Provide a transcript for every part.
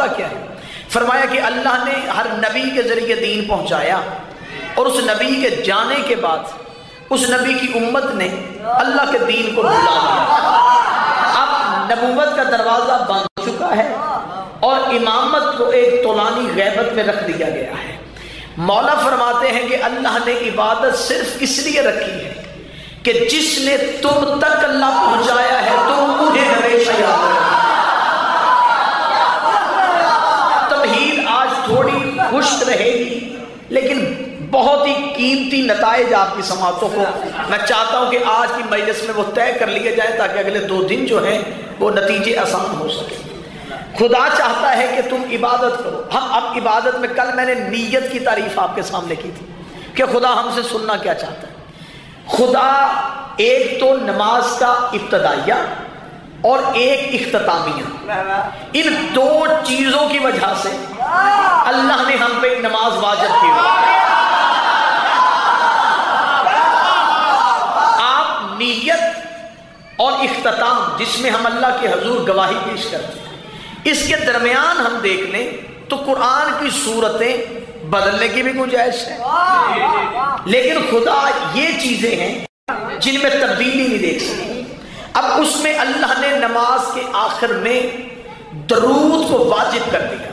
چاہتا کیا ہے؟ فرمایا کہ اللہ نے ہر نبی کے ذریعے دین پہنچایا، اور اس نبی کے جانے کے بعد اس نبی کی امت نے اللہ کے دین کو بھلا دیا۔ اب نبوت کا دروازہ بند چکا ہے اور امامت کو ایک طولانی غیبت میں رکھ دیا گیا ہے۔ مولا فرماتے ہیں کہ اللہ نے عبادت صرف اس لیے رکھی ہے کہ جس نے تم تک اللہ پہنچایا ہے تم انہیں ہمیشہ یاد رکھو۔ توحید آج تھوڑی خشک رہے گی لیکن بہت ہی قیمتی نتائج آپ کی سماعتوں کو میں چاہتا ہوں کہ آج کی مجلس میں وہ طے کر لیے جائیں تاکہ اگلے 2 دن جو ہیں وہ نتیجے آسان ہو سکے۔ خدا چاہتا ہے کہ تم عبادت کرو۔ ہم اب عبادت میں کل میں نے نیت کی تعریف آپ کے سامنے کی تھی کہ خدا ہم سے سننا کیا چاہتا ہے۔ خدا ایک تو نماز کا ابتدائیہ اور ایک اختتامیہ، ان 2 چیزوں کی وجہ سے اللہ نے ہم پہ نماز واجب کی ہوئی۔ آپ نیت اور اختتام جس میں ہم اللہ کے حضور گواہی پیش کرتے ہیں، اس کے درمیان ہم دیکھ لیں تو قرآن کی صورتیں بدلنے کی بھی گنجائش ہے، لیکن خدا یہ چیزیں ہیں جن میں تبدیلی نہیں دیکھ سکتے۔ اب اس میں اللہ نے نماز کے آخر میں درود کو واجب کر دیا،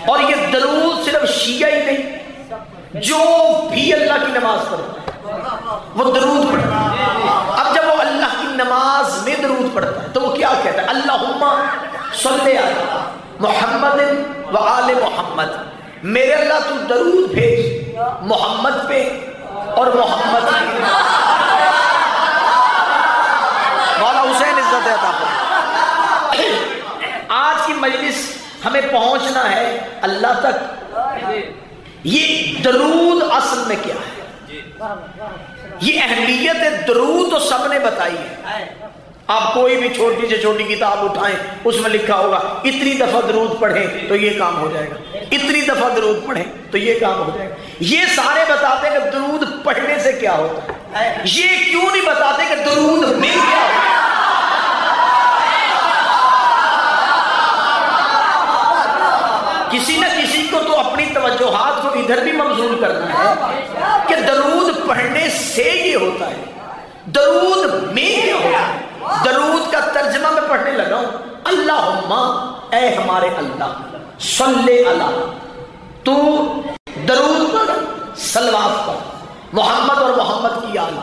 اور یہ درود صرف شیعہ ہی نہیں، جو بھی اللہ کی نماز پڑھتا ہے وہ درود پڑھتا ہے۔ اب جب وہ اللہ کی نماز میں درود پڑھتا ہے تو وہ کیا کہتا ہے؟ اللہم صلی علی محمد و آل محمد، میرے اللہ تو درود بھیج محمد پہ اور محمد پہ۔ مولا حسین عزت عطا فرمائے۔ آج کی مجلس ہمیں پہنچنا ہے اللہ تک۔ یہ درود اصل میں کیا ہے؟ یہ اہمیت ہے درود تو سب نے بتائی ہے۔ آپ کوئی بھی چھوٹی سے چھوٹی کتاب اٹھائیں اس میں لکھا ہوگا اتنی دفعہ درود پڑھیں تو یہ کام ہو جائے گا، اتنی دفعہ درود پڑھیں تو یہ کام ہو جائے گا۔ یہ سارے بتاتے ہیں کہ درود پڑھنے سے کیا ہوتا ہے، یہ کیوں نہیں بتاتے کہ درود میں کیا ہوتا ہے؟ کسی نہ کسی کو تو اپنی توجہات کو ادھر بھی مبذول کرنا ہے کہ درود پڑھنے سے یہ ہوتا ہے، درود میں کیا ہوتا ہے۔ درود کا ترجمہ میں پڑھنے لگا ہوں، اللہم اے ہمارے اللہ، صلی علی، تو درود پڑھ، صلوات پڑھ محمد اور محمد کی آل۔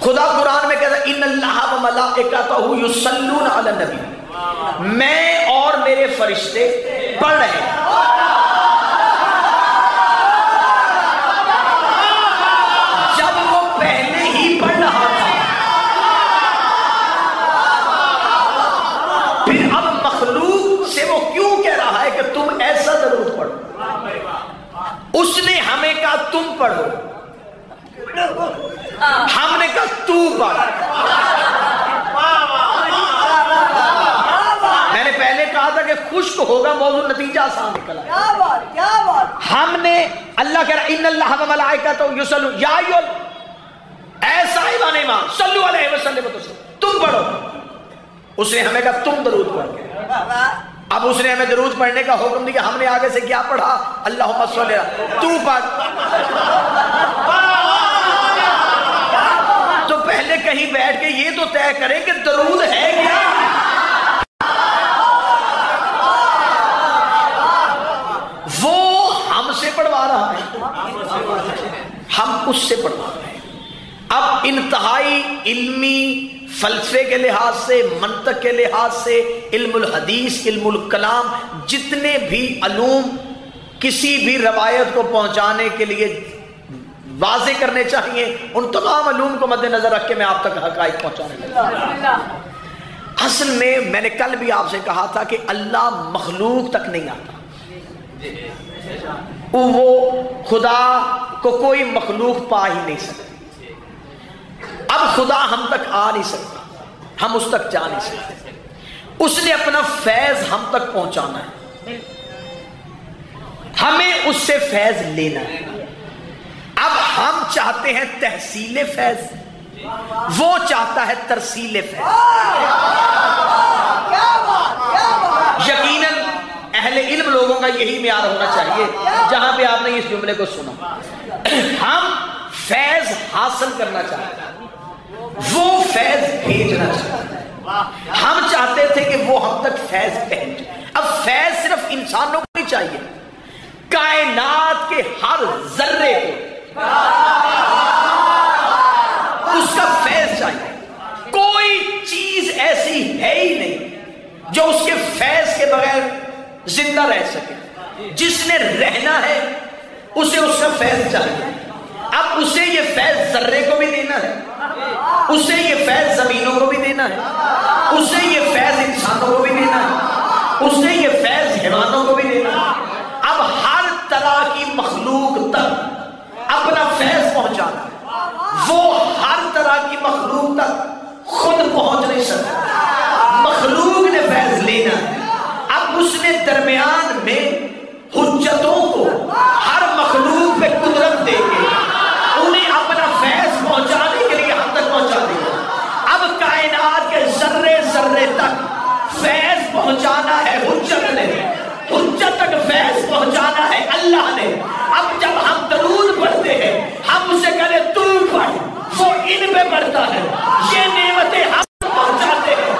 خدا قرآن میں کہتا ہے ان اللہ و ملائکتہ یصلون علی النبی، میں اور میرے فرشتے پڑھ رہے ہیں۔ جب وہ پہلے ہی پڑھ رہا تھا پھر اب مخلوق سے وہ کیوں کہہ رہا ہے کہ تم ایسا درود پڑھو؟ اس نے ہمیں کہا تم پڑھو، ہم نے کہا تو پڑھ۔ میں نے پہلے کہا تھا کہ خشک ہوگا موضوع، نتیجہ آسان نکلا ہے۔ ہم نے اللہ کہہ رہا ان اللہ و ملائکتہ یصلون یا اے صاحبان ایمان صلو علیہ وسلم تم پڑھو۔ اس نے ہمیں کہا تم درود پڑھ۔ اب اس نے ہمیں درود پڑھنے کا حکم دیا، ہم نے آگے سے کیا پڑھا؟ اللہم صلی علی، تو پڑھ۔ تو پہلے کہیں بیٹھ کے یہ تو طے کریں کہ درود ہے کیا؟ وہ ہم سے پڑھوا رہا ہے، ہم اس سے پڑھوا رہے ہیں۔ اب انتہائی علمی فلسفے کے لحاظ سے، منطق کے لحاظ سے، علم الحدیث، علم الکلام، جتنے بھی علوم کسی بھی روایت کو پہنچانے کے لیے واضح کرنے چاہیے، ان تمام علوم کو مد نظر رکھ کے میں آپ تک حقائق پہنچانے لگا۔ اصل میں نے کل بھی آپ سے کہا تھا کہ اللہ مخلوق تک نہیں آتا، وہ خدا کو کوئی مخلوق پا ہی نہیں سکتی۔ اب خدا ہم تک آ نہیں سکتا، ہم اس تک جا نہیں سکتے، اس نے اپنا فیض ہم تک پہنچانا ہے، ہمیں اس سے فیض لینا ہے۔ اب ہم چاہتے ہیں تحصیل فیض، وہ چاہتا ہے ترسیل فیض۔ یقیناً اہل علم لوگوں کا یہی معیار ہونا چاہیے جہاں پہ آپ نے اس جملے کو سنا. ہم فیض حاصل کرنا چاہتے ہیں, وہ فیض بھیجنا چاہتے ہیں. ہم چاہتے تھے کہ وہ ہم تک فیض پہنچے. اب فیض صرف انسانوں کو نہیں چاہیے, کائنات کے ہر ذرے کو اس کا فیض چاہیے. کوئی چیز ایسی ہے ہی نہیں جو اس کے فیض کے بغیر زندہ رہ سکے. جس نے رہنا ہے اسے اس کا فیض چاہیے. اب اسے یہ فیض ذرے کو بھی دینا ہے, اسے یہ فیض زمینوں کو بھی دینا ہے, اسے یہ فیض انسانوں کو بھی دینا ہے, اسے یہ فیض حیوانوں کو بھی دینا ہے. اب ہر طرح کی مخلوق تک اپنا فیض پہنچانا ہے. وہ ہر طرح کی مخلوق تک خود پہنچ نہیں سکتا, مخلوق نے فیض لینا ہے. اب اس نے درمیان میں حجتوں کو ہر مخلوق پہ قدرت دے کے انہیں اپنا فیض پہنچانے کے لیے ہم تک پہنچا دیا. اب کائنات کے ذرے ذرے تک فیض پہنچانا ہے حجت نے, حجت تک فیض پہنچانا ہے اللہ نے. اب جب ہم درود پڑھتے ہیں ہم اسے کہتے تو پڑھ, وہ ان پہ پڑھتا ہے. یہ نعمتیں ہم پہنچاتے ہیں,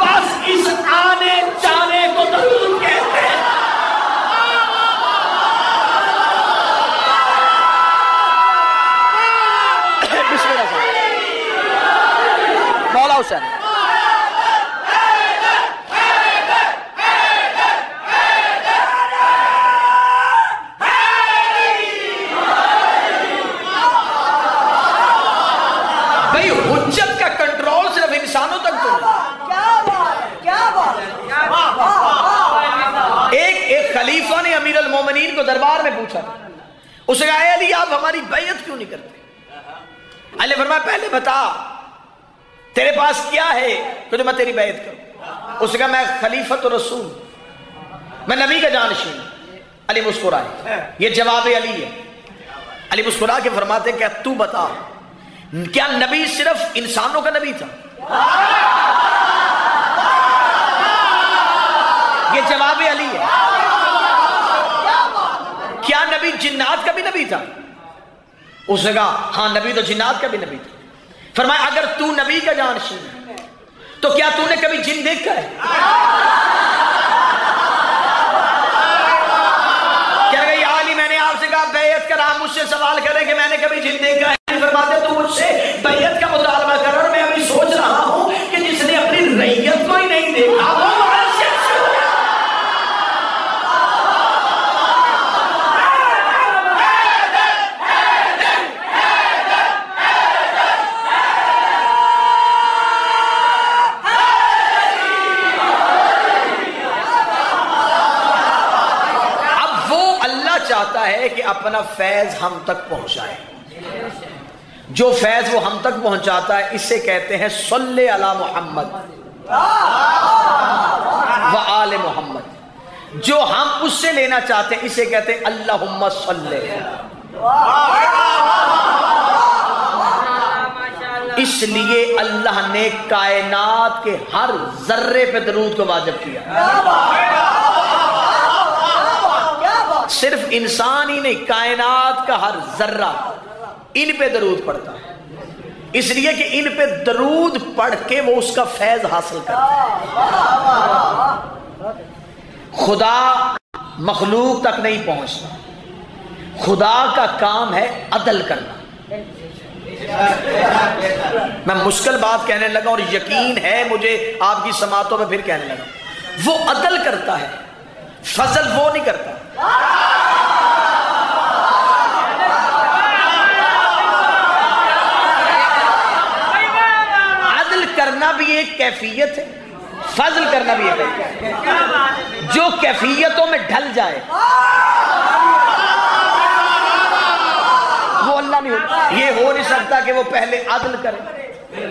بس اس آنے جانے کو درود کہتے ہیں. مولا حسین بھئی, حجت کا کنٹرول صرف انسانوں تک تو ایک خلیفہ نے امیر المومنین کو دربار میں پوچھا, اسے کہا اے علی آپ ہماری بیعت کیوں نہیں کرتے؟ علی فرمایا پہلے بتا تیرے پاس کیا ہے کہ میں تیری بیعت کروں. اس نے کہا میں خلیفۃ رسول, میں نبی کا جانشین. علی مسکرائے, یہ جواب علی ہے. علی مسکرا کے فرماتے کہ تو بتا کیا نبی صرف انسانوں کا نبی تھا؟ یہ جواب علی ہے. کیا نبی جنات کا بھی نبی تھا؟ اس نے کہا ہاں نبی تو جنات کا بھی نبی تھا. فرمایا اگر تو نبی کا جانشین ہے تو کیا تو نے کبھی جن دیکھا ہے؟ کیا کہ یا علی میں نے آپ سے کہا بیعت کر, آپ مجھ سے سوال کریں کہ میں نے کبھی جن دیکھا ہے. فرماتے تو مجھ سے بیعت کا مطالبہ کر, اور میں ابھی سوچ رہا ہوں کہ جس نے اپنی ریت کو ہی نہیں دیکھا وہ چاہتا ہے کہ اپنا فیض ہم تک پہنچائے. جو فیض وہ ہم تک پہنچاتا ہے اسے کہتے ہیں صلی علی محمد و آل محمد. جو ہم اس سے لینا چاہتے ہیں اسے کہتے ہیں اللہم صلی. اس لیے اللہ نے کائنات کے ہر ذرے پہ درود کو واجب کیا. صرف انسان ہی نہیں, کائنات کا ہر ذرہ ان پہ درود پڑھتا ہے, اس لیے کہ ان پہ درود پڑھ کے وہ اس کا فیض حاصل کرتا ہے. خدا مخلوق تک نہیں پہنچتا, خدا کا کام ہے عدل کرنا. میں مشکل بات کہنے لگا اور یقین ہے مجھے آپ کی سماعتوں میں پھر کہنے لگا. وہ عدل کرتا ہے, فضل وہ نہیں کرتا. عدل کرنا بھی ایک کیفیت ہے, فضل کرنا بھی ایک کیفیت ہے. جو کیفیتوں میں ڈھل جائے وہ اللہ نہیں ہوتا. یہ ہو نہیں سکتا کہ وہ پہلے عدل کرے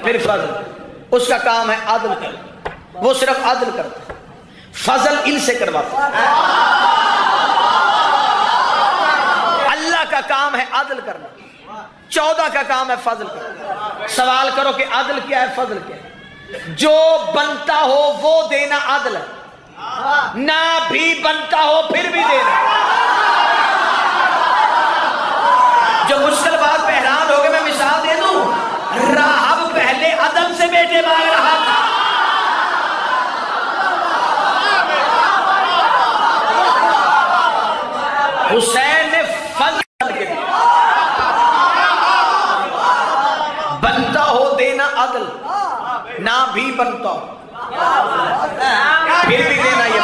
پھر فضل. اس کا کام ہے عدل کرنا, وہ صرف عدل کرتا ہے, فضل ان سے کرواتا ہے. اللہ کا کام ہے عدل کرنا, 14 کا کام ہے فضل کرنا. سوال کرو کہ عدل کیا ہے, فضل کیا ہے؟ جو بنتا ہو وہ دینا عدل ہے. نہ بھی بنتا ہو پھر بھی دینا. جو مشکل بات پہ حیران ہو گئے میں مثال دے دوں. راہب پہلے عدم سے بیٹے مانگ رہا تھا. حسین نے فضل کے دیا. بنتا ہو دینا عدل, نہ بھی بنتا ہو پھر بھی دینا. یہ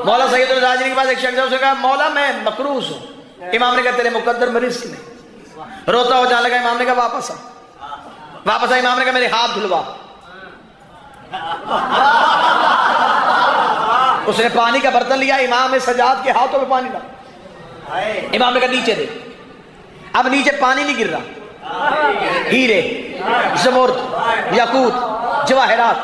مولا سید الراجری کے پاس ایک شخص نے اسے کہا مولا میں مقروض ہوں. امام نے کہا تیرے مقدر میں رزق نہیں. روتا ہو جانے لگا. امام نے کہا واپس آ. امام نے کہا میرے ہاتھ دھلوا. اس نے پانی کا برتن لیا. امام نے سجاد کے ہاتھوں میں پانی ڈالا. امام نے کہا نیچے دے. اب نیچے پانی نہیں گر رہا. ہیرے, زمرد, یاقوت, جواہرات,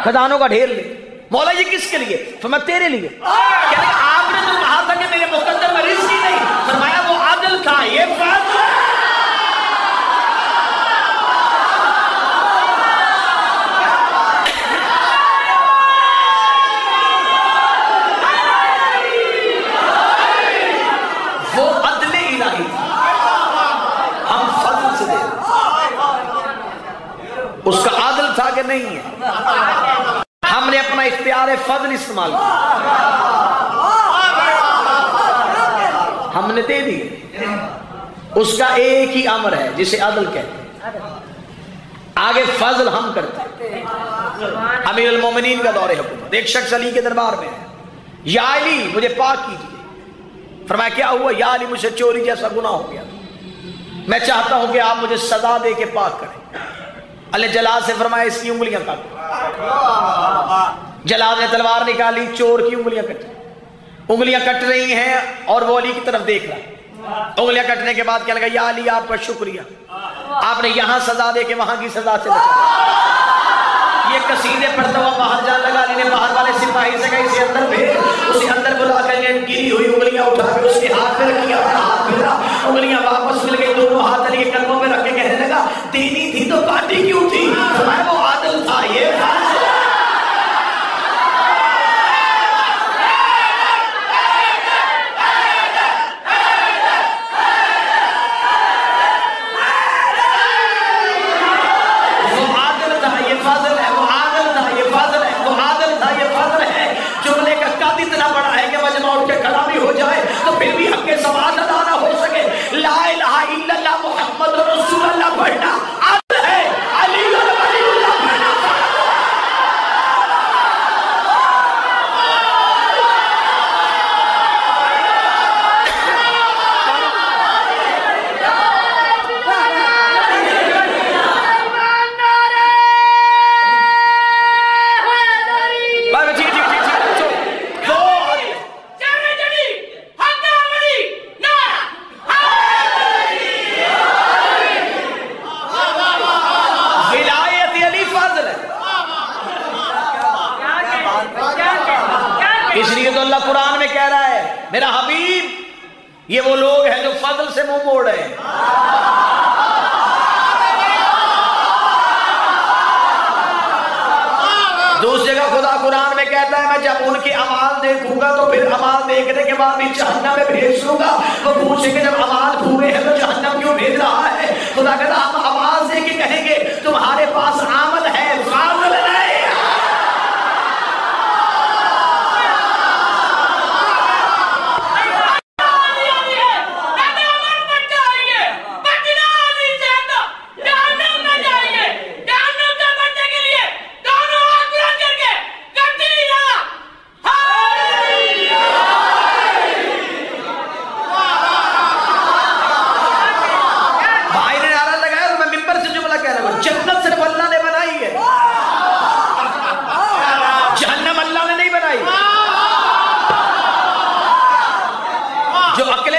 خزانوں کا ڈھیر لے. مولا یہ کس کے لیے؟ فرمایا تیرے لیے. کہنے آپ نے تو کہا تھا کہ میرے مقدر میں رزق ہی نہیں. فرمایا وہ عادل تھا, یہ فضل ہے. وہ عدل الہی تھا, ہم فضل سے دے. اس کا عادل تھا کہ نہیں ہے؟ ہم نے اپنا اختیار فضل استعمال کیا, ہم نے دے دی. اس کا ایک ہی امر ہے جسے عدل کہتے ہیں. آگے فضل ہم کرتے ہیں. امیر المومنین کا دور حکومت. ایک شخص علی کے دربار میں ہے. یا علی مجھے پاک کیجیے. فرمایا کیا ہوا؟ یا علی مجھے چوری جیسا گناہ ہو گیا, میں چاہتا ہوں کہ آپ مجھے سزا دے کے پاک کریں. اللہ جلال سے فرمایا اس کی انگلیاں کاٹ. جلال نے تلوار نکالی, چور کی انگلیاں کٹی. انگلیاں کٹ رہی ہیں اور وہ علی کی طرف دیکھ رہا ہے. انگلیاں کٹنے کے بعد کیا لگا, یا علی آپ کا شکریہ, آپ نے یہاں سزا دے کے وہاں کی سزا سے بچا. یہ قصیدے پڑھتا ہوا باہر جان لگا. علی نے باہر والے سپاہی سے کہا اسے اندر بھیج. اسے اندر بلا کر گری ہوئی انگلیاں اٹھا کے اس کے ہاتھ میں رکھی, اپنا ہاتھ پھیرا, انگلیاں واپس مل گئی. دونوں ہاتھ علی کے قدموں پہ رکھ کے کہنے لگا دینی تھی تو کاٹی کیوں تھی؟ فرمایا وہ عادل تھا, یہ فضل ہے. پھر بھی حق کے سوال ادا نہ ہو سکے. لا الہ الا اللہ محمد رسول اللہ پڑھنا عدل ہے, علی ولی اللہ پڑھنا. اس لیے تو اللہ قرآن میں کہہ رہا ہے میرا حبیب یہ وہ لوگ ہیں جو فضل سے منہ موڑ رہے ہیں. دوسری جگہ خدا قرآن میں کہتا ہے میں جب ان کے اعمال دیکھوں گا تو پھر اعمال دیکھنے کے بعد بھی جہنم میں بھیج دوں گا. وہ پوچھیں گے جب اعمال پورے ہیں تو جہنم کیوں بھیج رہا ہے؟ خدا کہتا ہم آواز دے کے کہیں گے تمہارے پاس عمل ہے, فضل نہیں.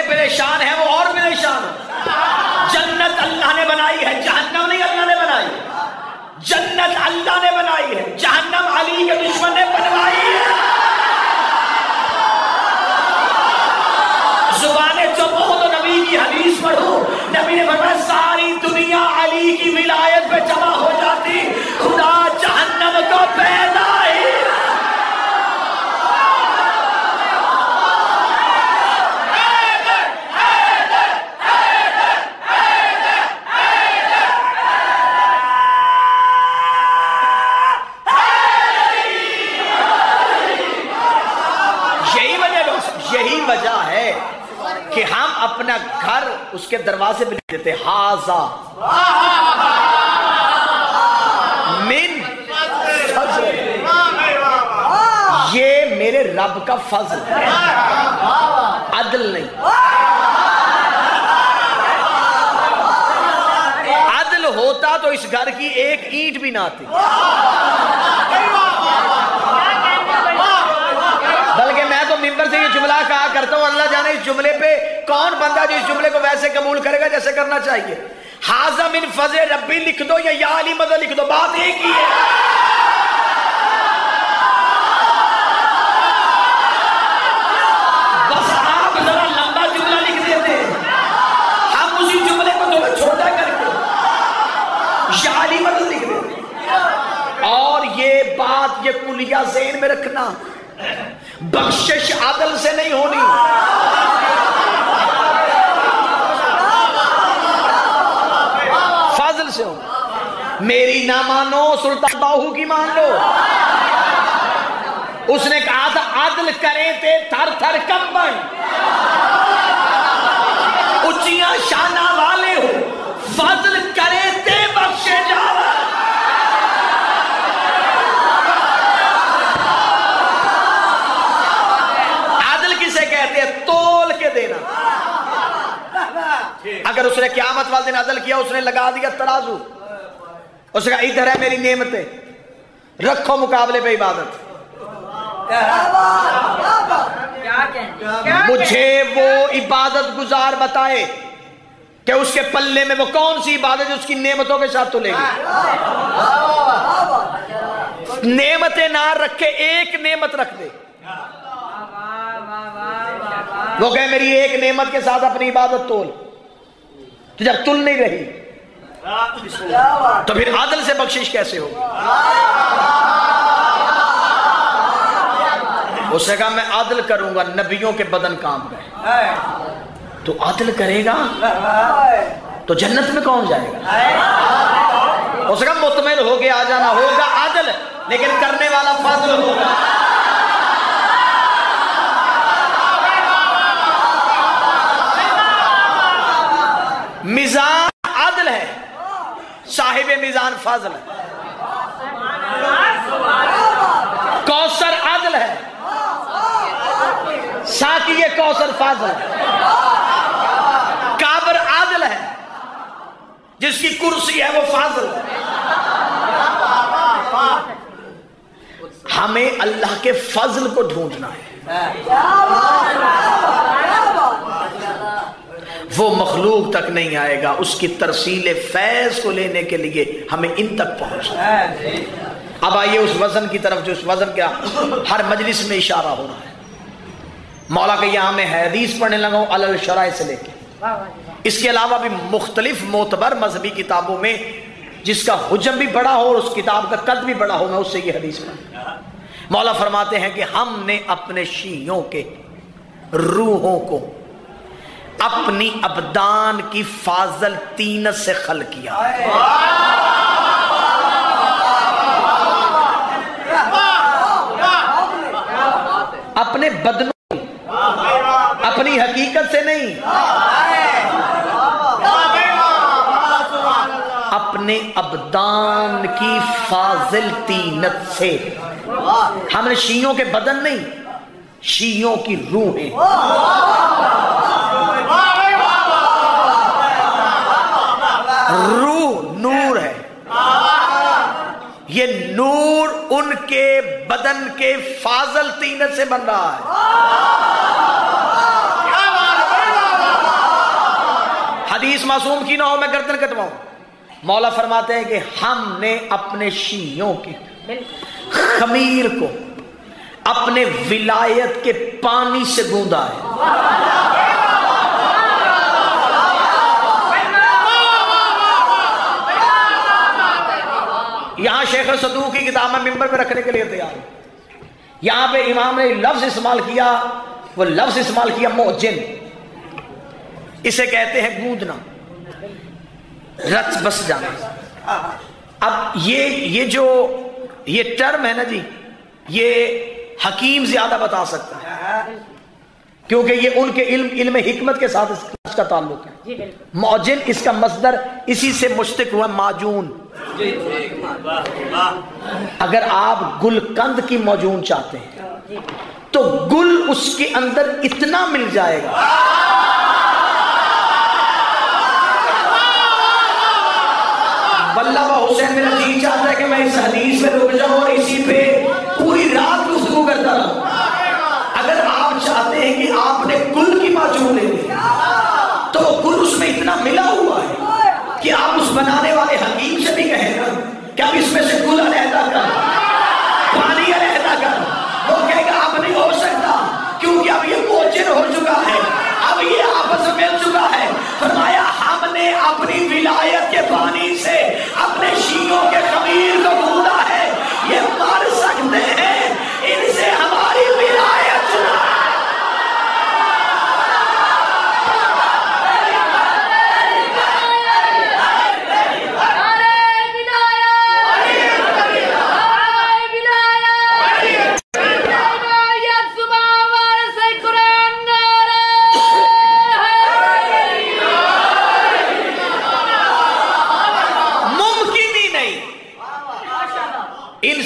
پریشان ہے وہ اور پریشان ہے. جنت اللہ نے بنائی ہے, جہنم نہیں اللہ نے بنائی. جنت اللہ نے بنائی ہے, جہنم علی کے دشمن نے بنوائی ہے. زبانیں چپو تو نبی کی حدیث پڑھو. نبی نے فرمایا ساری دنیا علی کی ولایت پہ جمع ہو جاتی, خدا جہنم کو پیدا ہی یہی وجہ ہے کہ ہم اپنا گھر اس کے دروازے پہ لکھ دیتے ہاذا من فضل، یہ میرے رب کا فضل ہے، عدل نہیں۔ عدل ہوتا تو اس گھر کی ایک اینٹ بھی نہ آتی، بلکہ میں تو ممبر سے یہ جملہ کہا کرتا ہوں، اللہ جانے اس جملے پہ کون بندہ جو اس جملے کو ویسے قبول کرے گا جیسے کرنا چاہیے۔ ہاذا من فضل ربی لکھ دو یا علی مدد لکھ دو، بات ایک ہی ہے۔ بس آپ ذرا لمبا جملہ لکھ دیتے، ہم اسی جملے کو تھوڑا چھوٹا کر کے یا علی مدد لکھ دیتے۔ اور یہ بات، یہ کلیہ ذہن میں رکھنا، بخشش عدل سے نہیں ہونی، فضل سے ہو۔ میری نہ مانو سلطان باہو کی مان لو، اس نے کہا تھا عدل کرے تے تھر تھر کمبن، اچیاں شانہ والے ہو، فضل کرے تے بخشے جاوا۔ تول کے دینا، اگر اس نے قیامت والے دن عدل کیا، اس نے لگا دیا ترازو، اس نے کہا ادھر ہے میری نعمتیں، رکھو مقابلے پہ عبادت۔ مجھے وہ عبادت گزار بتائے کہ اس کے پلے میں وہ کون سی عبادت جو اس کی نعمتوں کے ساتھ تلے گی۔ نعمتیں نہ رکھے، ایک نعمت رکھ دے، وہ کہے میری ایک نعمت کے ساتھ اپنی عبادت تول، تو جب تل نہیں رہی تو پھر عدل سے بخشش کیسے ہو؟ اس نے کہا میں عدل کروں گا، نبیوں کے بدن کام گئے، تو عدل کرے گا تو جنت میں کون جائے گا؟ اس نے کہا مطمئن ہو کے آ جانا، ہوگا عدل لیکن کرنے والا فضل ہوگا۔ میزان عدل ہے، صاحب میزان فضل ہے، کوثر عدل ہے، ساقی کوثر فضل ہے، کابر عدل ہے، جس کی کرسی ہے وہ فضل ہے۔ ہمیں اللہ کے فضل کو ڈھونڈنا ہے، وہ مخلوق تک نہیں آئے گا، اس کی ترسیل فیض کو لینے کے لیے ہمیں ان تک پہنچنا ہے۔ اب آئیے اس وزن کی طرف، جو اس وزن کا ہر مجلس میں اشارہ ہو رہا ہے۔ مولا کہ یہاں میں حدیث پڑھنے لگا ہوں علی الشرائع سے لے کے، اس کے علاوہ بھی مختلف معتبر مذہبی کتابوں میں جس کا حجم بھی بڑا ہو اور اس کتاب کا قد بھی بڑا ہو، میں اس سے یہ حدیث پڑھوں۔ مولا فرماتے ہیں کہ ہم نے اپنے شیعوں کے روحوں کو اپنی ابدان کی فاضل تینت سے خلق کیا، اپنے بدنوں، اپنی حقیقت سے نہیں، اپنے ابدان کی فاضل تینت سے۔ ہم نے شیعوں کے بدن نہیں، شیعوں کی روحیں، روح نور ہے، یہ نور ان کے بدن کے فاضل تینت سے بن رہا ہے۔ حدیث معصوم کی نہ ہو، میں گردن کٹواؤں۔ مولا فرماتے ہیں کہ ہم نے اپنے شیعوں کی خمیر کو اپنے ولایت کے پانی سے گوندا ہے۔ یہاں شیخ صدوق کی کتاب میں ممبر پہ رکھنے کے لیے تیار ہے، یہاں پہ امام نے لفظ استعمال کیا، وہ لفظ استعمال کیا موجن، اسے کہتے ہیں گوندنا، رچ بس جانا۔ اب یہ جو یہ ٹرم ہے نا جی، یہ حکیم زیادہ بتا سکتا ہے۔ کیونکہ یہ ان کے علم حکمت کے ساتھ اس کا تعلق ہے. موجن اس کا مصدر اسی سے مشتق ہوا معجون. اگر آپ گلقند کی موجون چاہتے ہیں تو گل اس کے اندر اتنا مل جائے گا واللہ حسین میرا جی چاہتا ہے کہ میں اس حدیث میں رک جاؤں اور اسی پہ پوری رات گفتگو کرتا رہوں. اگر آپ چاہتے ہیں کہ آپ نے گل کی معجون لے لی تو گل اس میں اتنا ملا ہوا ہے کہ آپ اس بنانے والے حکیم سے بھی کہیں گا کہ اب اس میں سے گل علیحدہ کر پانی علیحدہ کر. وہ کہے گا اب نہیں ہو سکتا کیونکہ اب یہ موجن ہو چکا ہے, اب یہ آپس میں مل چکا ہے. فرمایا ہم نے اپنی ولایت کے پانی سے اپنے شیعوں کے خمیر کو گوندا ہے, یہ مر سکتے ہیں, ان سے ہماری ولایت چنا.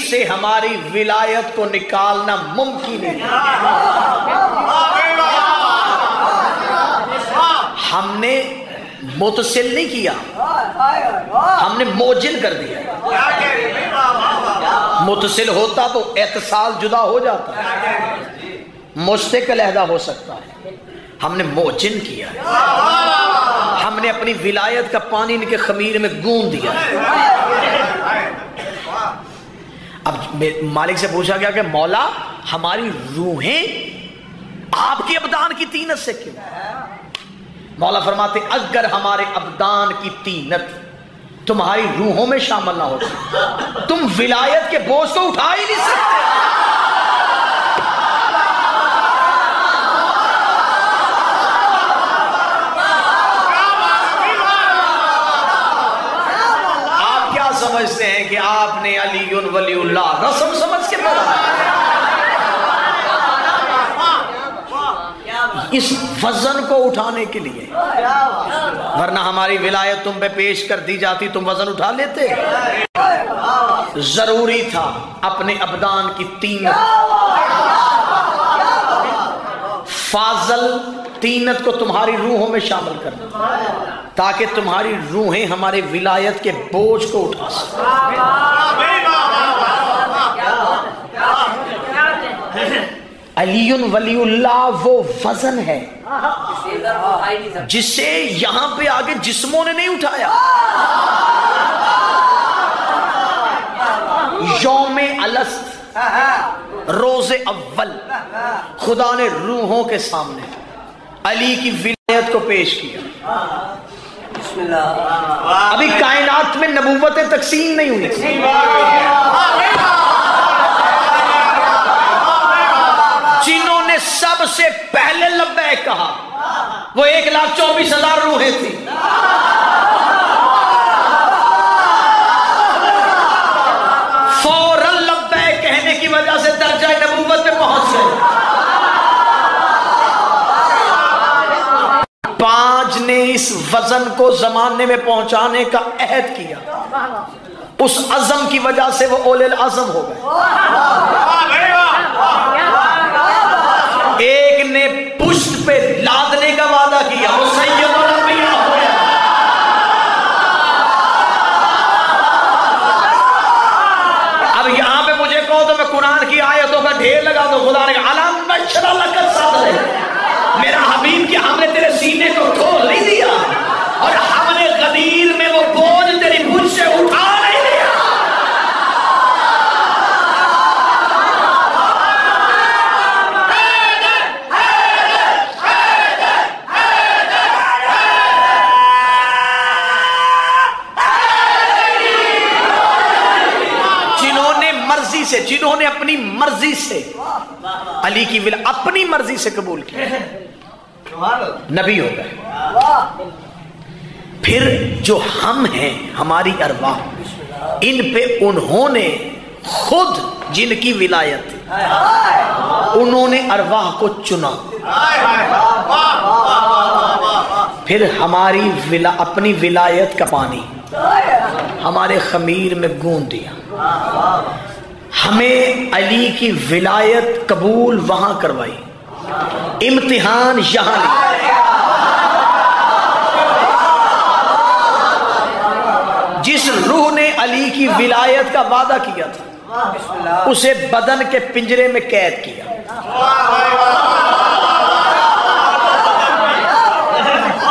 سے ہماری ولایت کو نکالنا ممکن ہے. ہم نے متصل نہیں کیا, ہم نے موجن کر دیا. متصل ہوتا تو اتصال جدا ہو جاتا, مشتق علیحدہ ہو سکتا ہے. ہم نے موجن کیا, ہم نے اپنی ولایت کا پانی ان کے خمیر میں گون دیا. اب مالک سے پوچھا گیا کہ مولا ہماری روحیں آپ کی ابدان کی تینت سے کیوں؟ مولا فرماتے اگر ہمارے ابدان کی تینت تمہاری روحوں میں شامل نہ ہوتی تم ولایت کے بوجھ کو اٹھا ہی نہیں سکتے. سمجھتے ہیں کہ آپ نے علی ولی اللہ رسم سمجھ کے پڑھا, اس وزن کو اٹھانے کے لیے, ورنہ ہماری ولایت تم پہ پیش کر دی جاتی تم وزن اٹھا لیتے. ضروری تھا اپنے ابدان کی تینت, فاضل تینت کو تمہاری روحوں میں شامل کرنا تاکہ تمہاری روحیں ہمارے ولایت کے بوجھ کو اٹھا سکیں. علی ولی اللہ وہ وزن ہے جسے یہاں پہ آگے جسموں نے نہیں اٹھایا. یوم الست روز اول خدا نے روحوں کے سامنے علی کی ولایت کو پیش کیا. ابھی کائنات میں نبوتیں تقسیم نہیں ہوئی. جنہوں نے سب سے پہلے لبیک کہا وہ 1,24,000 روحیں تھیں. فوراً لبیک کہنے کی وجہ سے درجہ نبوت پہ پہنچ گئے. 5 نے اس وزن کو زمانے میں پہنچانے کا عہد کیا, اس عزم کی وجہ سے وہ اولل عزم ہو گئے. ایک نے پشت پہ لادنے کا وعدہ کیا, وہ سید الانبیاء ہو گیا. اب یہاں پہ مجھے کہو تو میں قرآن کی آیتوں کا ڈھیر لگا دو. خدا نے کہا علام نشر لک صدرک, میرا حبیب کہ ہم نے تیرے سینے کو کھول نہیں دیا اور ہم نے غدیر میں وہ بوجھ تیری مجھ سے اٹھا نہیں دیا. جنہوں نے اپنی مرضی سے علی کی ولایت اپنی مرضی سے قبول کی نبی ہو گئے. پھر جو ہم ہیں ہماری ارواح ان پہ انہوں نے خود جن کی ولایت انہوں نے ارواح کو چنا. پھر ہماری اپنی ولایت کا پانی ہمارے خمیر میں گوندھ دیا، ہمیں علی کی ولایت قبول وہاں کروائی، امتحان یہاں لیا۔ جس روح نے علی کی ولایت کا وعدہ کیا تھا اسے بدن کے پنجرے میں قید کیا،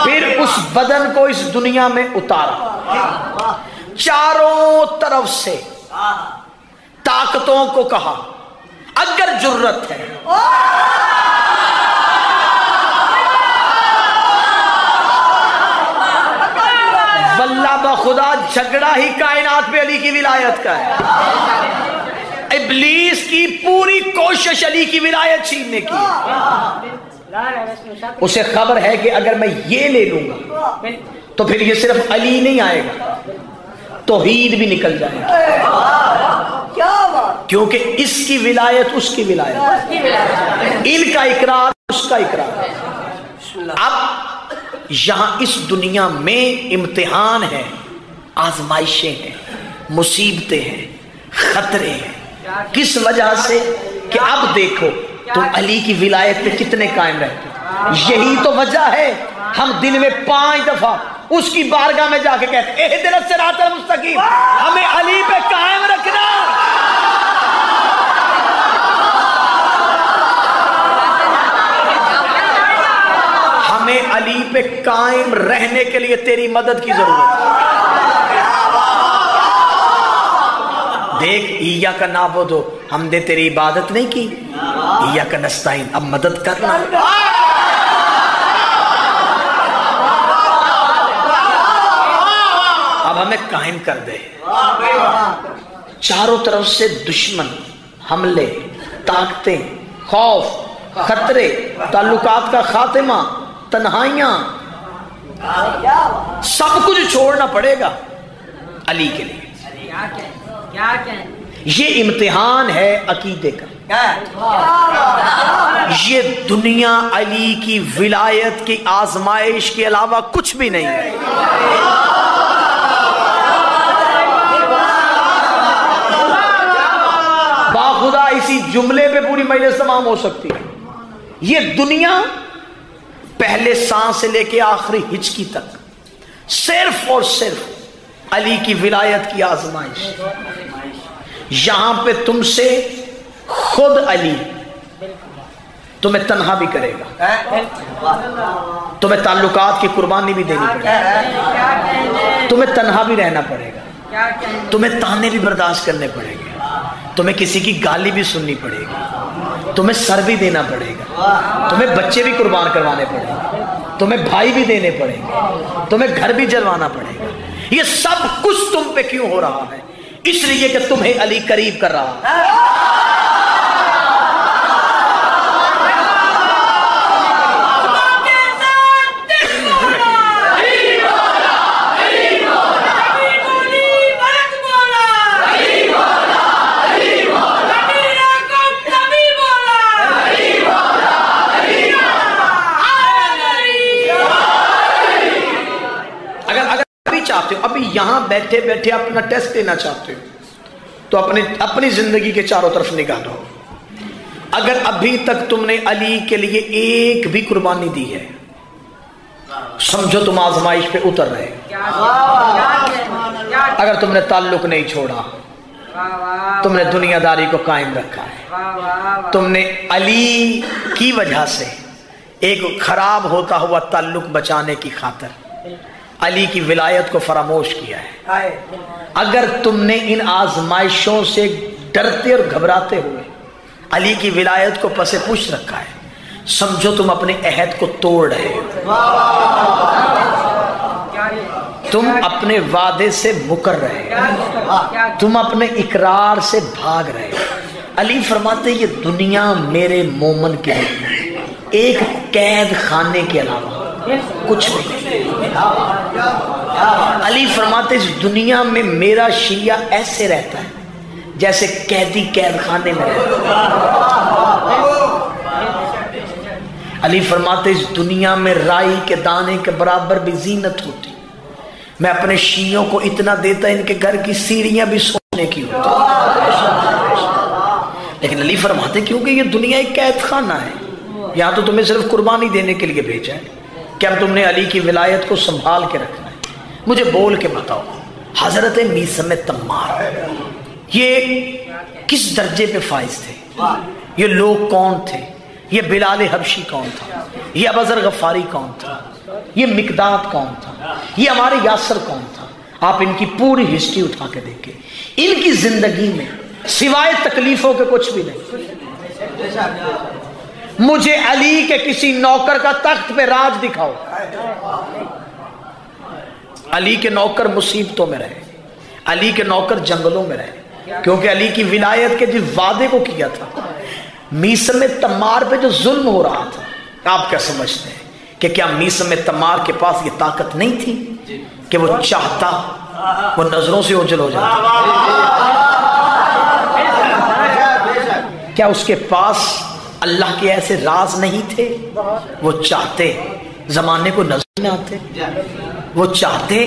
پھر اس بدن کو اس دنیا میں اتارا، چاروں طرف سے طاقتوں کو کہا اگر جرت ہے واللہ بخدا جھگڑا ہی کائنات پہ علی کی ولایت کا ہے۔ ابلیس کی پوری کوشش علی کی ولایت چھیننے کی، اسے خبر ہے کہ اگر میں یہ لے لوں گا تو پھر یہ صرف علی نہیں آئے گا، توحید بھی نکل جائے گا، کیونکہ اس کی ولایت اس کی ولایت، ان کا اقرار اس کا اقرار۔ اب یہاں اس دنیا میں امتحان ہے، آزمائشیں ہیں، مصیبتیں ہیں، خطرے ہیں، کس وجہ سے؟ کہ اب دیکھو تم علی کی ولایت پہ کتنے قائم رہتے ہو۔ یہی تو وجہ ہے ہم دن میں 5 دفعہ اس کی بارگاہ میں جا کے کہتے ہیں اہدنا الصراط المستقیم، ہمیں علی پہ قائم رکھنا۔ ہمیں علی پہ قائم رہنے کے لیے تیری مدد کی ضرورت ہے۔ دیکھ ایاک نعبد، ہم نے تیری عبادت نہیں کی، ایاک نستعین، اب مدد کرنا۔ اب ہمیں قائم کر دے۔ چاروں طرف سے دشمن، حملے، طاقتیں، خوف، خطرے، تعلقات کا خاتمہ، تنہائیاں، سب کچھ چھوڑنا پڑے گا علی کے لیے۔ یہ امتحان ہے عقیدے کا، یہ دنیا علی کی ولایت کی آزمائش کے علاوہ کچھ بھی نہیں ہے۔ باخدا اسی جملے پہ پوری مجلس تمام ہو سکتی ہے۔ یہ دنیا پہلے سانس سے لے کے آخری ہچکی تک صرف اور صرف علی کی ولایت کی آزمائش۔ یہاں پہ تم سے خود علی تمہیں تنہا بھی کرے گا، تمہیں تعلقات کی قربانی بھی دینی پڑے گی، تمہیں تنہا بھی رہنا پڑے گا، تمہیں تانے بھی برداشت کرنے پڑے گے، تمہیں کسی کی گالی بھی سننی پڑے گی، تمہیں سر بھی دینا پڑے گا، تمہیں بچے بھی قربان کروانے پڑیں گے، تمہیں بھائی بھی دینے پڑیں گے، تمہیں گھر بھی جلوانا پڑے گا۔ یہ سب کچھ تم پہ کیوں ہو رہا ہے؟ اس لیے کہ تمہیں علی قریب کر رہا ہے۔ ابھی یہاں بیٹھے بیٹھے اپنا ٹیسٹ دینا چاہتے ہو تو اپنی زندگی کے چاروں طرف نگاہ ڈالو۔ اگر ابھی تک تم نے علی کے لیے ایک بھی قربانی دی ہے، سمجھو تم آزمائش پہ اتر رہے۔ اگر تم نے تعلق نہیں چھوڑا، تم نے دنیا داری کو قائم رکھا ہے، تم نے علی کی وجہ سے ایک خراب ہوتا ہوا تعلق بچانے کی خاطر علی کی ولایت کو فراموش کیا ہے، اگر تم نے ان آزمائشوں سے ڈرتے اور گھبراتے ہوئے علی کی ولایت کو پس پش رکھا ہے، سمجھو تم اپنے عہد کو توڑ رہے ہو، تم اپنے وعدے سے مکر رہے ہو، تم اپنے اقرار سے بھاگ رہے ہو۔ علی فرماتے یہ دنیا میرے مومن کے لیے ایک قید خانے کے علاوہ کچھ نہیں۔ علی فرماتے اس دنیا میں میرا شیعہ ایسے رہتا ہے جیسے قیدی قید خانے میں رہتا ہے۔ علی فرماتے اس دنیا میں رائی کے دانے کے برابر بھی زینت ہوتی، میں اپنے شیعوں کو اتنا دیتا ان کے گھر کی سیڑھیاں بھی سونے کی ہوتی، لیکن علی فرماتے کیونکہ یہ دنیا ایک قید خانہ ہے، یہاں تو تمہیں صرف قربانی دینے کے لیے بھیجا ہے، کیا تم نے علی کی ولایت کو سنبھال کے رکھنا ہے؟ مجھے بول کے بتاؤ، حضرت میثم تمار یہ کس درجے پہ فائز تھے؟ یہ لوگ کون تھے؟ یہ بلال حبشی کون تھا؟ یہ ابوذر غفاری کون تھا؟ یہ مقداد کون تھا؟ یہ ہمارے یاسر کون تھا؟ آپ ان کی پوری ہسٹری اٹھا کے دیکھیں، ان کی زندگی میں سوائے تکلیفوں کے کچھ بھی نہیں۔ مجھے علی کے کسی نوکر کا تخت پہ راج دکھاؤ۔ علی کے نوکر مصیبتوں میں رہے، علی کے نوکر جنگلوں میں رہے، کیونکہ علی کی ولایت کے جس وعدے کو کیا تھا، میثم تمار پہ جو ظلم ہو رہا تھا، آپ کیا سمجھتے ہیں کہ کیا میثم تمار کے پاس یہ طاقت نہیں تھی کہ وہ چاہتا وہ نظروں سے اوجھل ہو جاتا؟ کیا اس کے پاس اللہ کے ایسے راز نہیں تھے؟ وہ چاہتے زمانے کو نظر نہ آتے، وہ چاہتے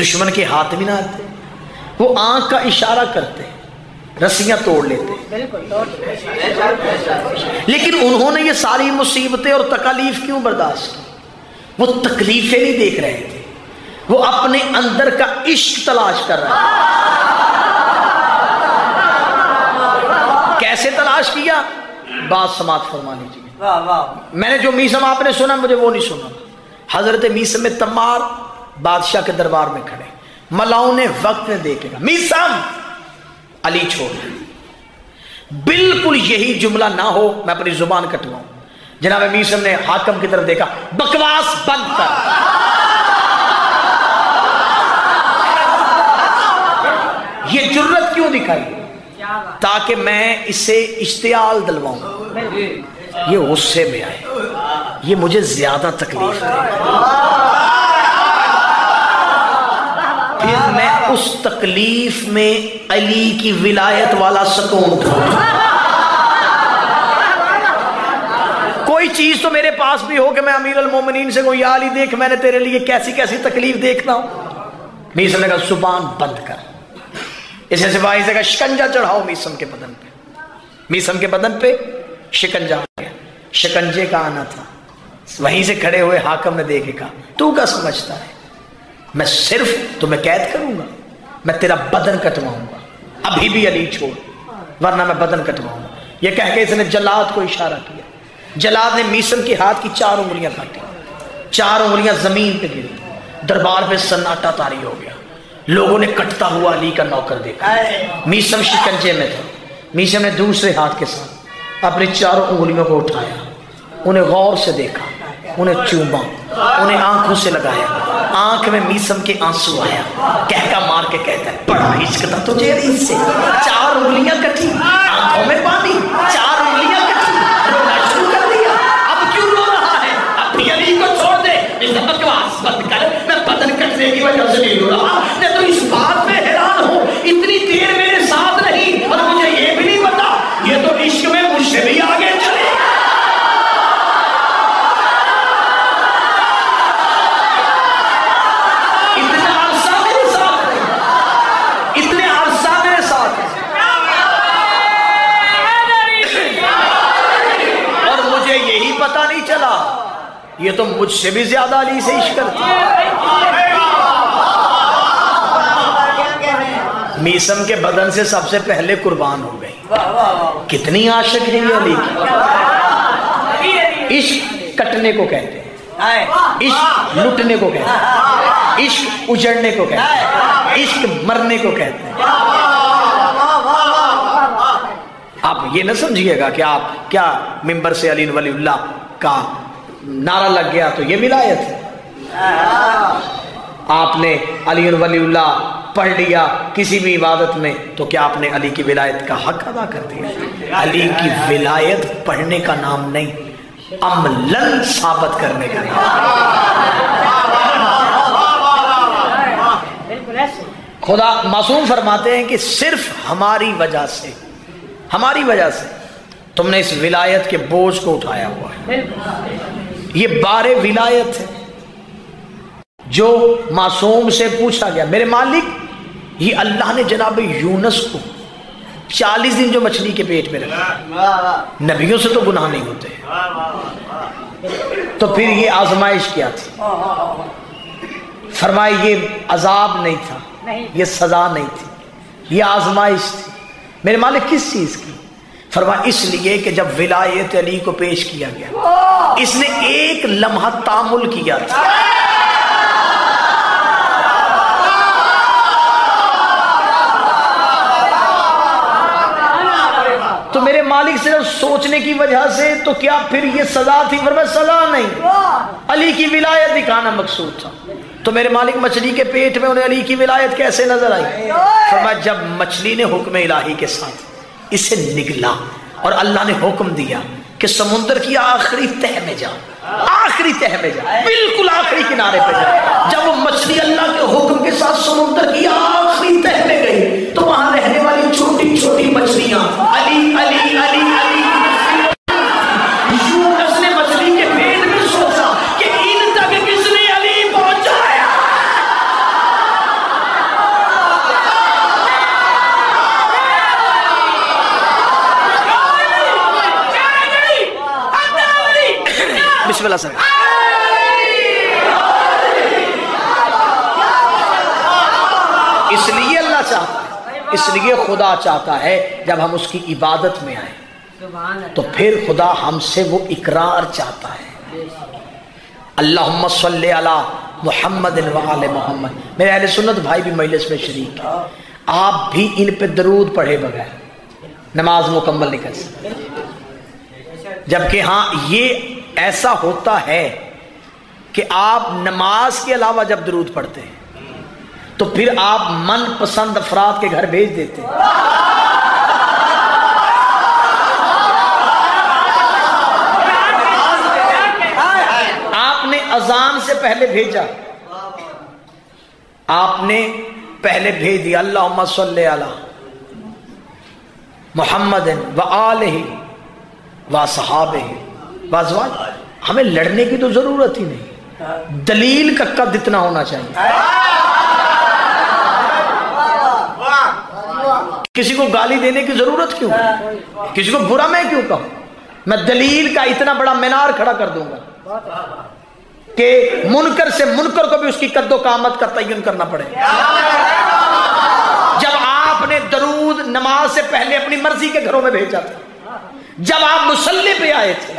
دشمن کے ہاتھ بھی نہ آتے، وہ آنکھ کا اشارہ کرتے رسیاں توڑ لیتے، لیکن انہوں نے یہ ساری مصیبتیں اور تکالیف کیوں برداشت کی؟ وہ تکلیفیں نہیں دیکھ رہے تھے، وہ اپنے اندر کا عشق تلاش کر رہے تھے۔ کیسے تلاش کیا؟ بات سماعت فرما لیجیے۔ میں نے جو میثم آپ نے سنا مجھے وہ نہیں سنا۔ حضرت میثم تمار بادشاہ کے دربار میں کھڑے، ملاؤں نے وقت میں دیکھے گا، میثم علی چھوڑ دے، بالکل یہی جملہ نہ ہو میں اپنی زبان کٹواؤں۔ جناب میثم نے حاکم کی طرف دیکھا، بکواس بند کر، یہ جرت کیوں دکھائی؟ تاکہ میں اسے اشتعال دلواؤں، یہ غصے میں آئے، یہ مجھے زیادہ تکلیف دے، پھر میں اس تکلیف میں علی کی ولایت والا ستون اٹھاؤں۔ کوئی چیز تو میرے پاس بھی ہو کہ میں امیر المومنین سے کہوں یا علی دیکھ میں نے تیرے لیے کیسی کیسی تکلیف دیکھنا ہوں۔ میثم نے کہا زبان بند کر، اسے سپاہی سے کہا شکنجہ چڑھاؤ میثم کے بدن پہ۔ میثم کے بدن پہ شکنجہ آ گیا، شکنجے کا آنا تھا۔ وہیں سے کھڑے ہوئے حاکم نے دیکھے کہا تو کیا سمجھتا ہے میں صرف تمہیں قید کروں گا؟ میں تیرا بدن کٹواؤں گا، ابھی بھی علی چھوڑ ورنہ میں بدن کٹواؤں گا۔ یہ کہہ کے اس نے جلاد کو اشارہ کیا، جلاد نے میثم کے ہاتھ کی 4 انگلیاں کاٹی، 4 انگلیاں زمین پہ گری، دربار پہ سناٹا طاری ہو گیا۔ لوگوں نے کٹتا ہوا علی کا نوکر دیکھا، میثم شکنجے میں تھا۔ میثم نے دوسرے ہاتھ کے ساتھ اپنی 4 انگلیوں کو اٹھایا، انہیں غور سے دیکھا، انہیں چوما، انہیں آنکھوں سے لگایا، آنکھ میں میثم کے آنسو آیا، کہکا مار کے کہتا ہے بڑا عشق تھا تجھے علی سے، 4 انگلیاں کٹی، آنکھوں میں پانی، 4 انگلیاں کٹی، رونا شروع کر دیا۔ اب کیوں رو رہا ہے؟ اپنی علی کو چھوڑ دے، اس بکواس بند کر، میں بدن کٹنے کی وجہ سے نہیں رو رہا، میں تو اس بات میں حیران ہوں اتنی دیر میرے ساتھ نہیں اور مجھے یہ بھی نہیں پتا یہ تو عشق میں مجھ سے بھی آگے چلے گا۔ اتنا عرصہ میرے ساتھ ہے، اتنے عرصہ میرے ساتھ ہے، اور مجھے یہی پتا نہیں چلا یہ تو مجھ سے بھی زیادہ علی سے عشق کرتی ہے۔ میثم کے بدن سے سب سے پہلے قربان ہو گئی، کتنی عاشق ہے یہ علی کی۔ عشق کٹنے کو کہتے ہیں، عشق لٹنے کو کہتے ہیں، عشق اجڑنے کو کہتے ہیں، عشق مرنے کو کہتے ہیں۔ آپ یہ نہ سمجھیے گا کہ آپ کیا ممبر سے علی ولی اللہ کا نعرہ لگ گیا تو یہ ولایت ہے۔ آپ نے علی ولی اللہ پڑھ لیا کسی بھی عبادت میں تو کیا آپ نے علی کی ولایت کا حق ادا کر دیا؟ علی کی ولایت پڑھنے کا نام نہیں، عملاً ثابت کرنے کا نام۔ خدا معصوم فرماتے ہیں کہ صرف ہماری وجہ سے تم نے اس ولایت کے بوجھ کو اٹھایا ہوا ہے. یہ بار ولایت ہے. جو معصوم سے پوچھا گیا میرے مالک یہ اللہ نے جناب یونس کو 40 دن جو مچھلی کے پیٹ میں رکھا، نبیوں سے تو گناہ نہیں ہوتے، تو پھر یہ آزمائش کیا تھی؟ فرمائے یہ عذاب نہیں تھا، یہ سزا نہیں تھی، یہ آزمائش تھی. میرے مالک کس چیز کی؟ فرمایا اس لیے کہ جب ولایت علی کو پیش کیا گیا اس نے ایک لمحہ تامل کیا تھا. تو میرے مالک صرف سوچنے کی وجہ سے تو کیا پھر یہ سزا تھی؟ فرمایا سزا نہیں، علی کی ولایت دکھانا مقصود تھا. تو میرے مالک مچھلی کے پیٹ میں انہیں علی کی ولایت کیسے نظر آئی؟ فرمایا جب مچھلی نے حکم الہی کے ساتھ اسے نگلا اور اللہ نے حکم دیا کہ سمندر کی آخری تہ میں جا، آخری تہ میں جا، بالکل آخری کنارے پہ جا. جب وہ مچھلی اللہ کے حکم کے ساتھ سمندر کی آخری تہ میں گئی تو وہاں رہنے والی چھوٹی چھوٹی مچھلیاں علی علی علی علی، یونس نے مچھلی کے پیٹ میں سوچا کہ ان تک کس نے علی پہنچایا. بسم اللہ سر. اس لیے اللہ چاہتا ہے، اس لیے خدا چاہتا ہے جب ہم اس کی عبادت میں آئیں تو پھر خدا ہم سے وہ اقرار چاہتا ہے. اللہم صلی علی محمد و آل محمد. میرے اہل سنت بھائی بھی مجلس میں شریک ہیں، آپ بھی ان پہ درود پڑھے بغیر نماز مکمل نہیں کر سکتے. جبکہ ہاں یہ ایسا ہوتا ہے کہ آپ نماز کے علاوہ جب درود پڑھتے ہیں تو پھر آپ من پسند افراد کے گھر بھیج دیتے ہیں. آپ نے اذان سے پہلے بھیجا، آپ نے پہلے بھیج دیا اللہم صلی علی محمد و آلہ و صحابہ وازواج. ہمیں لڑنے کی تو ضرورت ہی نہیں، دلیل کا قد اتنا ہونا چاہیے. کسی کو گالی دینے کی ضرورت کیوں؟ کسی کو برا میں کیوں کہوں؟ میں دلیل کا اتنا بڑا مینار کھڑا کر دوں گا کہ منکر سے منکر کو بھی اس کی قد و قامت کا تعین کرنا پڑے. جب آپ نے درود نماز سے پہلے اپنی مرضی کے گھروں میں بھیجا تھا، جب آپ مصلی پہ آئے تھے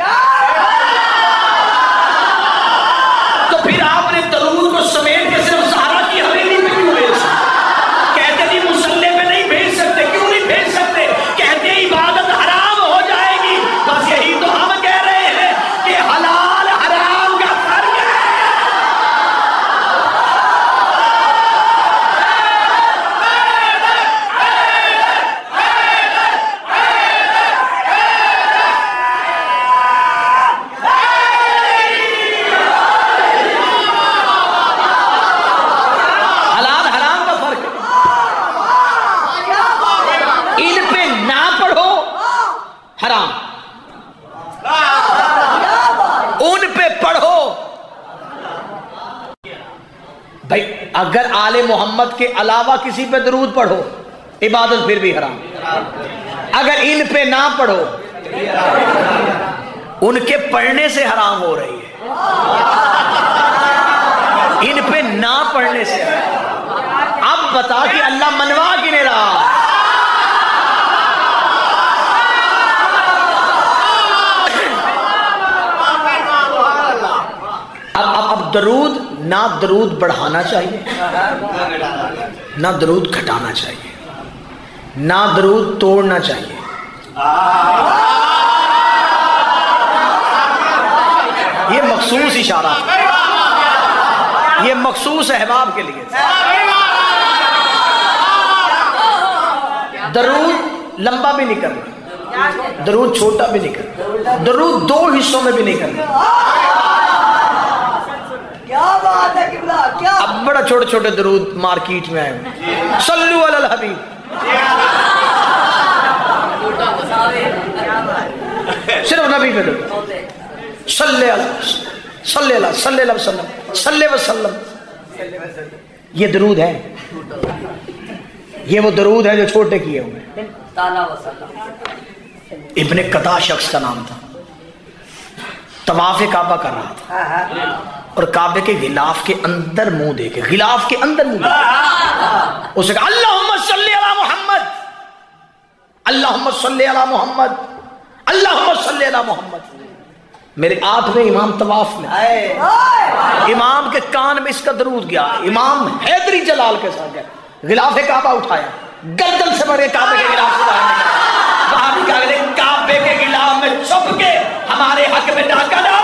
تو پھر آپ نے درود کو سمیٹ کے صرف زہرا کی حویلی پہ کیوں بھیجا؟ کہتے نہیں مصلی پہ نہیں بھیج سکتے. کیوں نہیں بھیج سکتے؟ کہتے عبادت حرام ہو جائے گی. بس یہی تو ہم کہہ رہے ہیں کہ حلال حرام کا فرق ہے. حرام، ان پہ پڑھو. بھائی اگر آل محمد کے علاوہ کسی پہ درود پڑھو عبادت پھر بھی حرام. اگر ان پہ نہ پڑھو ان کے پڑھنے سے حرام ہو رہی ہے، ان پہ نہ پڑھنے سے. اب بتا کہ اللہ منوا کیوں نہیں رہا؟ اب درود نہ درود بڑھانا چاہیے نہ درود گھٹانا چاہیے، نہ درود توڑنا چاہیے. یہ مخصوص اشارہ، یہ مخصوص احباب کے لیے. درود لمبا بھی نہیں کرنا، درود چھوٹا بھی نہیں کرنا، درود دو حصوں میں بھی نہیں کرنا. اب بڑا چھوٹے چھوٹے درود مارکیٹ میں آئے، صلو علی الحبیب. صرف نبی پہ درود، صلی اللہ صلی وسلم. یہ درود ہے، یہ وہ درود ہے جو چھوٹے کیے ہوئے. ابن قطع شخص کا نام تھا، طواف کعبہ کر رہا تھا اور کعبے کے غلاف کے اندر منہ دے کے، غلاف کے اندر منہ دے کے اسے کہا اللہم صلی علی محمد، اللہم صلی علی محمد، اللہم صلی علی محمد. میرے 8ویں امام طواف میں، امام کے کان میں اس کا درود گیا. امام حیدری جلال کے ساتھ گیا، غلاف کعبہ اٹھایا، گردن سے بڑے کعبے کے غلاف سے باہر نکالا، باہر نکالے کعبے کے غلاف میں چھپ کے ہمارے حق میں ڈاکہ ڈالا.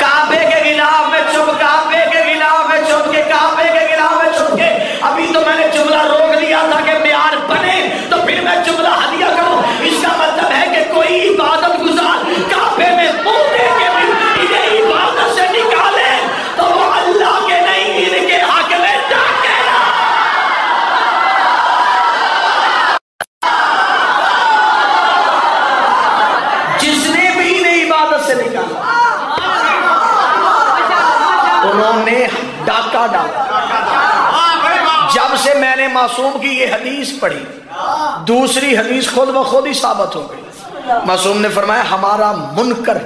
کعبے کے غلاف میں چھپ، کعبے کے غلاف میں چھپ کے، کعبے کے غلاف میں چھپ کے. ابھی تو میں نے جملہ روک دیا تھا کہ معیار بنے تو پھر میں جملہ ہدیہ کروں. اس کا مطلب ہے کہ کوئی عبادت گزار کعبے میں منہ دے کے بھی انہیں عبادت سے نکالے تو وہ اللہ کے نہیں ان کے حق میں ڈاکے. جس نے بھی انہیں عبادت سے نکالا انہوں نے ڈاکہ ڈالا. جب سے میں نے معصوم کی یہ حدیث پڑھی، دوسری حدیث خود بخود ہی ثابت ہو گئی. معصوم نے فرمایا ہمارا منکر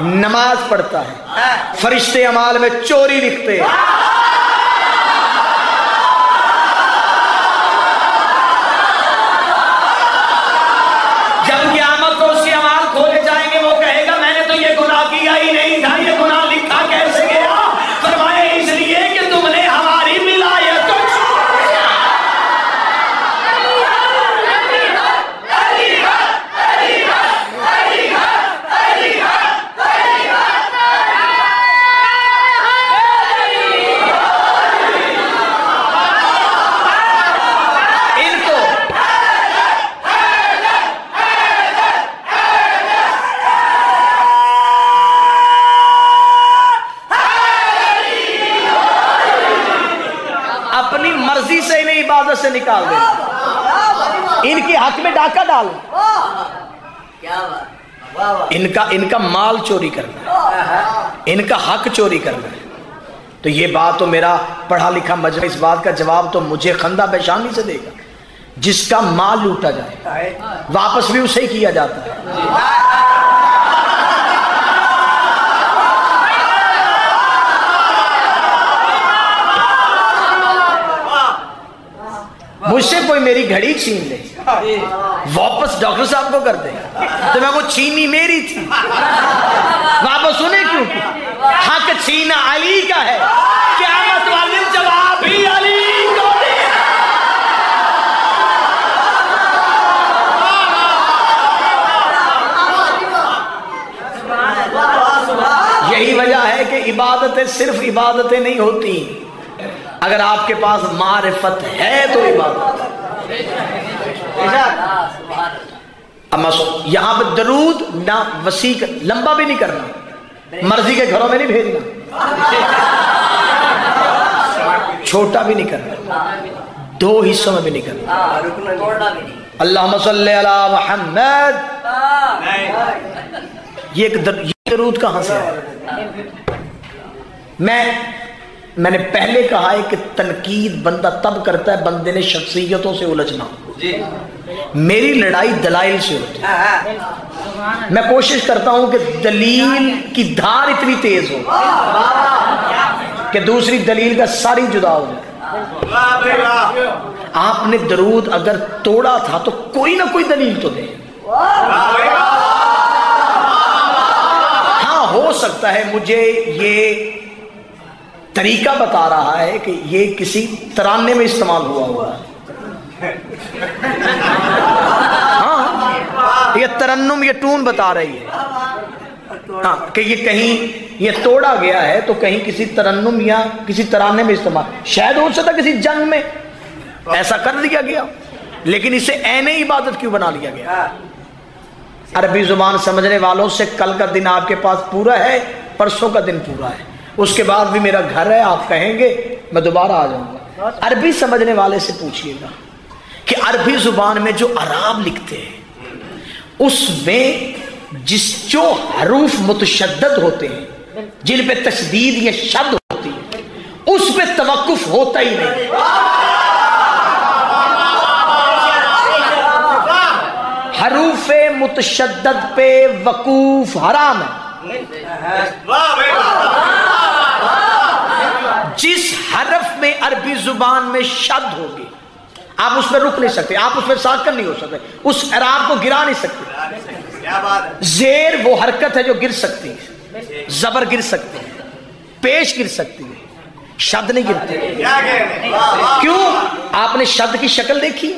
نماز پڑھتا ہے، فرشتے اعمال میں چوری لکھتے ہیں. جب قیامت کو اس کے اعمال کھولے جائیں گے وہ کہے گا میں نے تو یہ گناہ کیا ہی نہیں تھا، یہ گناہ لکھا کیسے گیا؟ فرمایا اس لیے کہ تم نے ہماری ولایت کو چھوڑ دیا. عبادت سے نکال دے، ان کے حق میں ڈاکہ ڈالو، ان کا مال چوری کرنا، ان کا حق چوری کرنا ہے. تو یہ بات تو میرا پڑھا لکھا مجمع اس بات کا جواب تو مجھے خندہ پیشانی سے دے گا. جس کا مال لوٹا جائے واپس بھی اسے ہی کیا جاتا ہے. مجھ سے کوئی میری گھڑی چھین لے واپس ڈاکٹر صاحب کو کر دے تو میں وہ چھینی میری تھی واپس انہیں کیوں کی؟ حق چھینا علی کا ہے، قیامت والے جواب بھی علی کو دے. یہی وجہ ہے کہ عبادتیں صرف عبادتیں نہیں ہوتی، اگر آپ کے پاس معرفت ہے تو عبادت. یہاں پہ درود نہ وسیع لمبا بھی نہیں کرنا، مرضی کے گھروں میں نہیں بھیجنا، چھوٹا بھی نہیں کرنا، 2 حصوں میں بھی نہیں کرنا. اللہم صلی علی محمد. یہ درود کہاں سے ہے؟ میں نے پہلے کہا ہے کہ تنقید بندہ تب کرتا ہے بندے نے شخصیتوں سے الجھنا. میری لڑائی دلائل سے ہوتی ہے. میں کوشش کرتا ہوں کہ دلیل کی دھار اتنی تیز ہو کہ دوسری دلیل کا ساری جدا ہو جائے. آپ نے درود اگر توڑا تھا تو کوئی نہ کوئی دلیل تو دے. ہاں ہو سکتا ہے مجھے یہ طریقہ بتا رہا ہے کہ یہ کسی ترانے میں استعمال ہوا ہوا ہے. ہاں یہ ترنم یہ ٹون بتا رہی ہے ہاں کہ یہ کہیں یہ توڑا گیا ہے تو کہیں کسی ترنم یا کسی ترانے میں استعمال، شاید ہو سکتا کسی جنگ میں ایسا کر دیا گیا، لیکن اسے عین عبادت کیوں بنا لیا گیا؟ عربی زبان سمجھنے والوں سے کل کا دن آپ کے پاس پورا ہے، پرسوں کا دن پورا ہے، اس کے بعد بھی میرا گھر ہے، آپ کہیں گے میں دوبارہ آ جاؤں گا. عربی سمجھنے والے سے پوچھئے گا کہ عربی زبان میں جو اعراب لکھتے ہیں اس میں جو حروف متشدد ہوتے ہیں، جن پہ تشدید یا شد ہوتی ہے، اس پہ توقف ہوتا ہی نہیں۔ حروف متشدد پہ وقوف حرام ہے۔ جس حرف میں عربی زبان میں شد ہوگی آپ اس پہ رک نہیں سکتے، آپ اس پہ ساکن نہیں ہو سکتے، اس اعراب کو گرا نہیں سکتے۔ زیر وہ حرکت ہے جو گر سکتی ہے، زبر گر سکتے ہیں، پیش گر سکتی ہے، شد نہیں گرتے۔ کیوں؟ آپ نے شد کی شکل دیکھی؟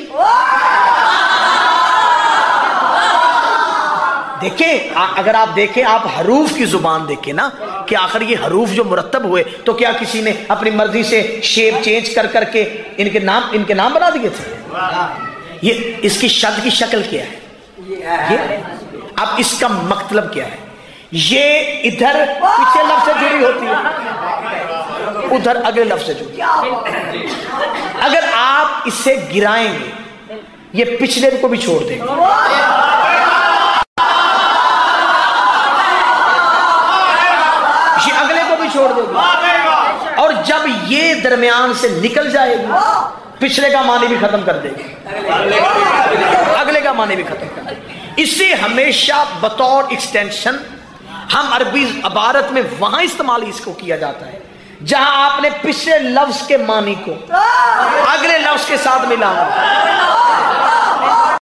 دیکھیں، اگر آپ دیکھیں، آپ حروف کی زبان دیکھیں نا کہ آخر یہ حروف جو مرتب ہوئے تو کیا کسی نے اپنی مرضی سے شیپ چینج کر کے ان کے نام بنا دیے تھے؟ یہ اس کی شد کی شکل کیا ہے؟ اب اس کا مطلب کیا ہے؟ یہ ادھر پیچھے لفظ سے جڑی ہوتی ہے، ادھر اگلے لفظ سے جڑی۔ اگر آپ اسے گرائیں گے یہ پچھلے کو بھی چھوڑ دیں گے، یہ اگلے کو بھی چھوڑ دے گی، اور جب یہ درمیان سے نکل جائے گی پچھلے کا معنی بھی ختم کر دے گی، اگلے کا معنی بھی ختم کر دے گی۔ اسے ہمیشہ بطور ایکسٹینشن ہم عربی عبارت میں وہاں استعمال اس کو کیا جاتا ہے جہاں آپ نے پچھلے لفظ کے معنی کو اگلے لفظ کے ساتھ ملانا،